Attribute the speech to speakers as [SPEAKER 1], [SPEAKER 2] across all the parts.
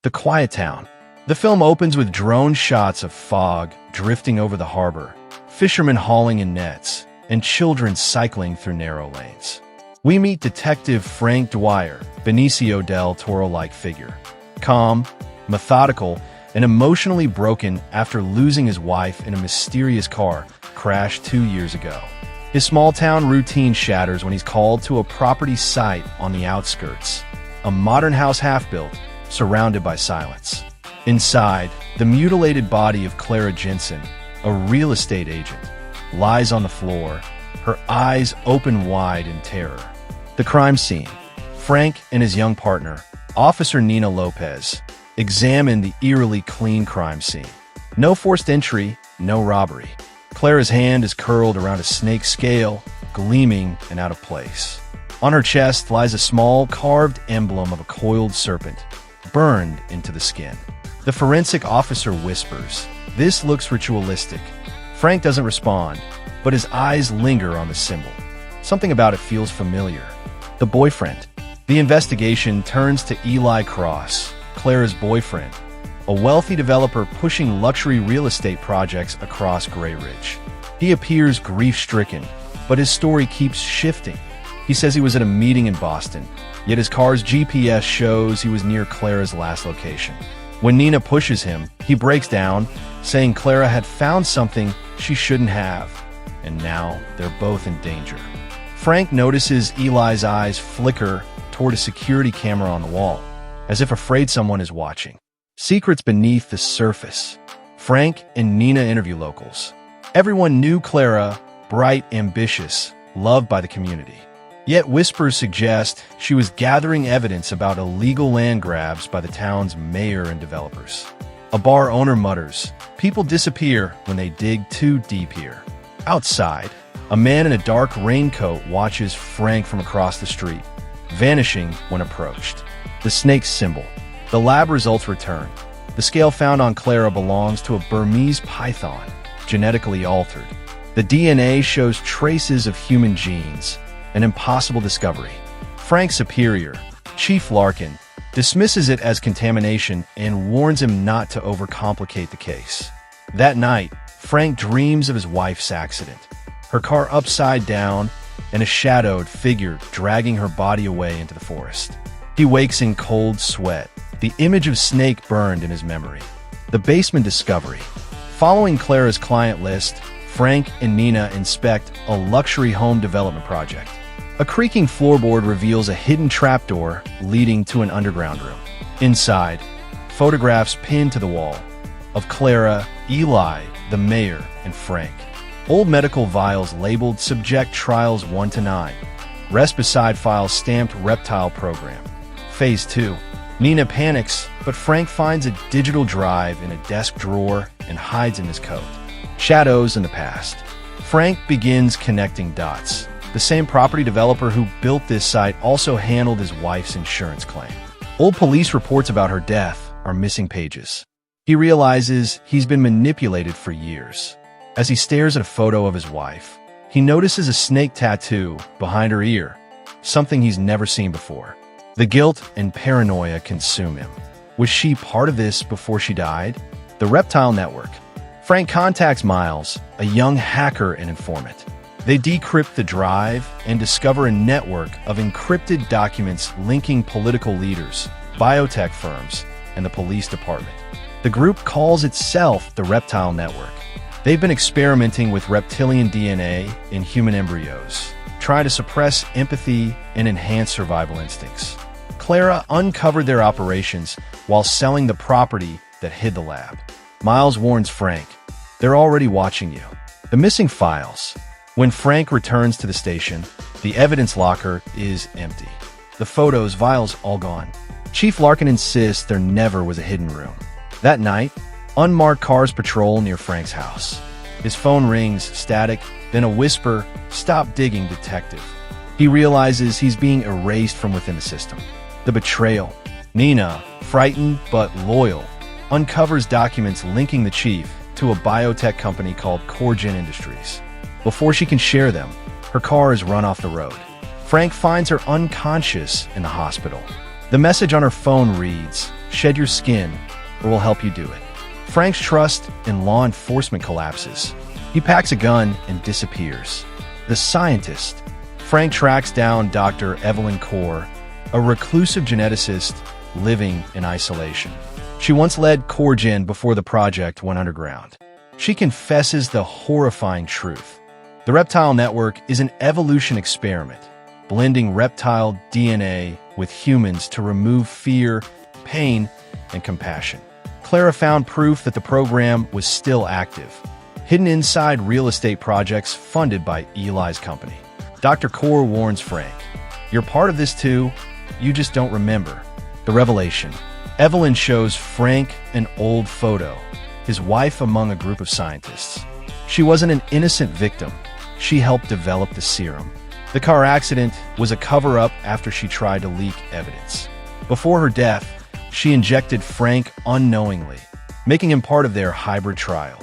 [SPEAKER 1] The quiet town. The film opens with drone shots of fog drifting over the harbor, fishermen hauling in nets, and children cycling through narrow lanes. We meet Detective Frank Dwyer, Benicio del Toro-like figure. Calm, methodical, and emotionally broken after losing his wife in a mysterious car crash 2 years ago. His small-town routine shatters when he's called to a property site on the outskirts, a modern house half-built, surrounded by silence. Inside, the mutilated body of Clara Jensen, a real estate agent, lies on the floor, her eyes open wide in terror. The crime scene. Frank and his young partner, Officer Nina Lopez, examine the eerily clean crime scene. No forced entry, no robbery. Clara's hand is curled around a snake scale, gleaming and out of place. On her chest lies a small carved emblem of a coiled serpent, burned into the skin. The forensic officer whispers, "This looks ritualistic." Frank doesn't respond, but his eyes linger on the symbol. Something about it feels familiar. The boyfriend. The investigation turns to Eli Cross, Clara's boyfriend, a wealthy developer pushing luxury real estate projects across Grey Ridge. He appears grief-stricken, but his story keeps shifting. He says he was at a meeting in Boston, yet his car's GPS shows he was near Clara's last location. When Nina pushes him, he breaks down, saying Clara had found something she shouldn't have, and now they're both in danger. Frank notices Eli's eyes flicker toward a security camera on the wall, as if afraid someone is watching. Secrets beneath the surface. Frank and Nina interview locals. Everyone knew Clara, bright, ambitious, loved by the community. Yet whispers suggest she was gathering evidence about illegal land grabs by the town's mayor and developers. A bar owner mutters, "People disappear when they dig too deep here." Outside, a man in a dark raincoat watches Frank from across the street, vanishing when approached. The snake's symbol. The lab results return. The scale found on Clara belongs to a Burmese python, genetically altered. The DNA shows traces of human genes, an impossible discovery. Frank's superior, Chief Larkin, dismisses it as contamination and warns him not to overcomplicate the case. That night, Frank dreams of his wife's accident, her car upside down and a shadowed figure dragging her body away into the forest. He wakes in cold sweat, the image of Snake burned in his memory. The basement discovery. Following Clara's client list, Frank and Nina inspect a luxury home development project. A creaking floorboard reveals a hidden trapdoor leading to an underground room. Inside, photographs pinned to the wall of Clara, Eli, the mayor, and Frank. Old medical vials labeled Subject Trials 1 to 9. Rest beside files stamped Reptile Program. Phase 2. Nina panics, but Frank finds a digital drive in a desk drawer and hides in his coat. Shadows in the past. Frank begins connecting dots. The same property developer who built this site also handled his wife's insurance claim. Old police reports about her death are missing pages. He realizes he's been manipulated for years. As he stares at a photo of his wife, he notices a snake tattoo behind her ear, something he's never seen before. The guilt and paranoia consume him. Was she part of this before she died? The Reptile Network. Frank contacts Miles, a young hacker and informant. They decrypt the drive and discover a network of encrypted documents linking political leaders, biotech firms, and the police department. The group calls itself the Reptile Network. They've been experimenting with reptilian DNA in human embryos, trying to suppress empathy and enhance survival instincts. Clara uncovered their operations while selling the property that hid the lab. Miles warns Frank, "They're already watching you." The missing files. When Frank returns to the station, the evidence locker is empty. The photos, vials, all gone. Chief Larkin insists there never was a hidden room. That night, unmarked cars patrol near Frank's house. His phone rings, static, then a whisper, "Stop digging, detective." He realizes he's being erased from within the system. The betrayal. Nina, frightened but loyal, uncovers documents linking the chief to a biotech company called Corgen Industries. Before she can share them, her car is run off the road. Frank finds her unconscious in the hospital. The message on her phone reads, Shed your skin, or we'll help you do it. Frank's trust in law enforcement collapses. He packs a gun and disappears. The scientist. Frank tracks down Dr. Evelyn Core, a reclusive geneticist living in isolation. She once led CoreGen before the project went underground. She confesses the horrifying truth. The Reptile Network is an evolution experiment, blending reptile DNA with humans to remove fear, pain, and compassion. Clara found proof that the program was still active, hidden inside real estate projects funded by Eli's company. Dr. Core warns Frank, "You're part of this too, you just don't remember." The revelation. Evelyn shows Frank an old photo, his wife among a group of scientists. She wasn't an innocent victim. She helped develop the serum. The car accident was a cover-up after she tried to leak evidence. Before her death, she injected Frank unknowingly, making him part of their hybrid trial.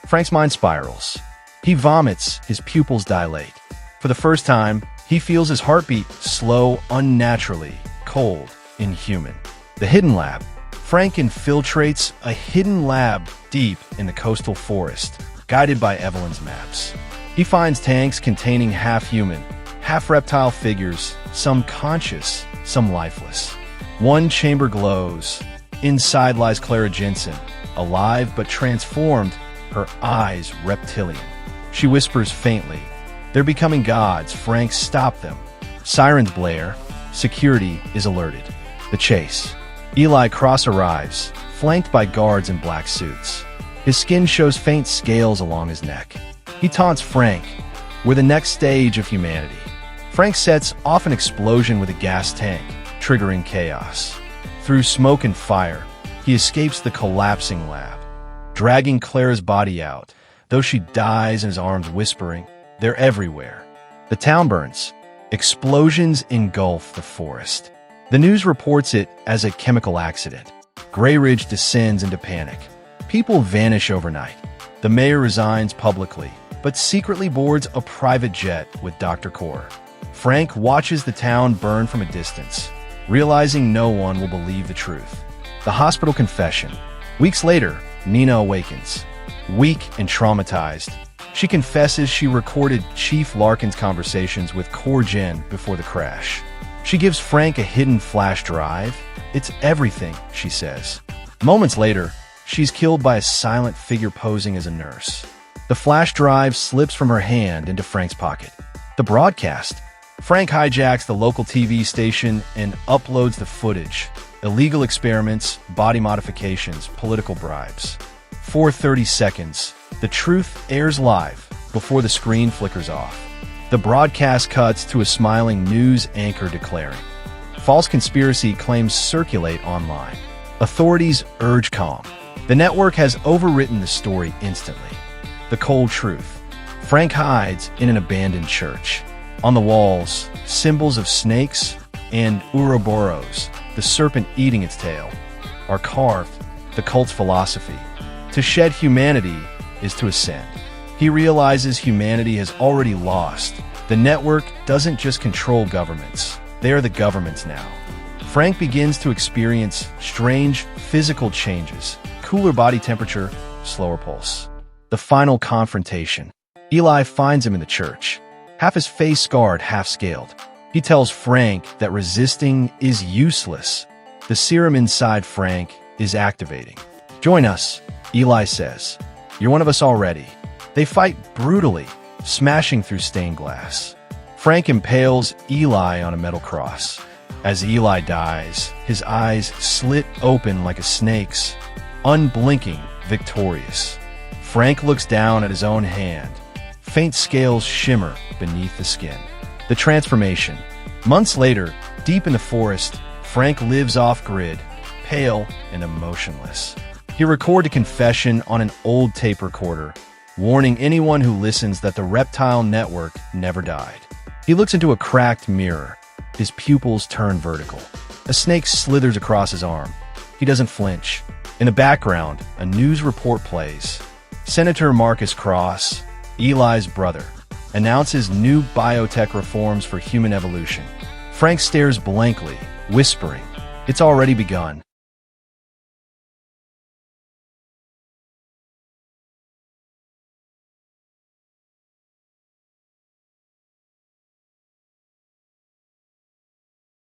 [SPEAKER 1] Frank's mind spirals. He vomits, his pupils dilate. For the first time, he feels his heartbeat slow unnaturally, cold, inhuman. The hidden lab. Frank infiltrates a hidden lab deep in the coastal forest, guided by Evelyn's maps. He finds tanks containing half-human, half-reptile figures, some conscious, some lifeless. One chamber glows. Inside lies Clara Jensen, alive but transformed, her eyes reptilian. She whispers faintly, "They're becoming gods, Frank, stop them." Sirens blare. Security is alerted. The chase. Eli Cross arrives, flanked by guards in black suits. His skin shows faint scales along his neck. He taunts Frank, "We're the next stage of humanity." Frank sets off an explosion with a gas tank, triggering chaos. Through smoke and fire, he escapes the collapsing lab, dragging Clara's body out, though she dies in his arms whispering, "They're everywhere." The town burns. Explosions engulf the forest. The news reports it as a chemical accident. Grey Ridge descends into panic. People vanish overnight. The mayor resigns publicly, but secretly boards a private jet with Dr. Core. Frank watches the town burn from a distance, realizing no one will believe the truth. The hospital confession. Weeks later, Nina awakens. Weak and traumatized, she confesses she recorded Chief Larkin's conversations with CoreGen before the crash. She gives Frank a hidden flash drive. "It's everything," she says. Moments later, she's killed by a silent figure posing as a nurse. The flash drive slips from her hand into Frank's pocket. The broadcast. Frank hijacks the local TV station and uploads the footage. Illegal experiments, body modifications, political bribes. 4:30 seconds. The truth airs live before the screen flickers off. The broadcast cuts to a smiling news anchor declaring, "False conspiracy claims circulate online. Authorities urge calm." The network has overwritten the story instantly. The cold truth. Frank hides in an abandoned church. On the walls, symbols of snakes and Ouroboros, the serpent eating its tail, are carved. The cult's philosophy. To shed humanity is to ascend. He realizes humanity has already lost. The network doesn't just control governments. They are the governments now. Frank begins to experience strange physical changes. Cooler body temperature, slower pulse. The final confrontation. Eli finds him in the church. Half his face scarred, half scaled. He tells Frank that resisting is useless. The serum inside Frank is activating. "Join us," Eli says. "You're one of us already." They fight brutally, smashing through stained glass. Frank impales Eli on a metal cross. As Eli dies, his eyes slit open like a snake's, unblinking, victorious. Frank looks down at his own hand. Faint scales shimmer beneath the skin. The transformation. Months later, deep in the forest, Frank lives off-grid, pale and emotionless. He records a confession on an old tape recorder, warning anyone who listens that the Reptile Network never died. He looks into a cracked mirror. His pupils turn vertical. A snake slithers across his arm. He doesn't flinch. In the background, a news report plays. Senator Marcus Cross, Eli's brother, announces new biotech reforms for human evolution. Frank stares blankly, whispering, "It's already begun."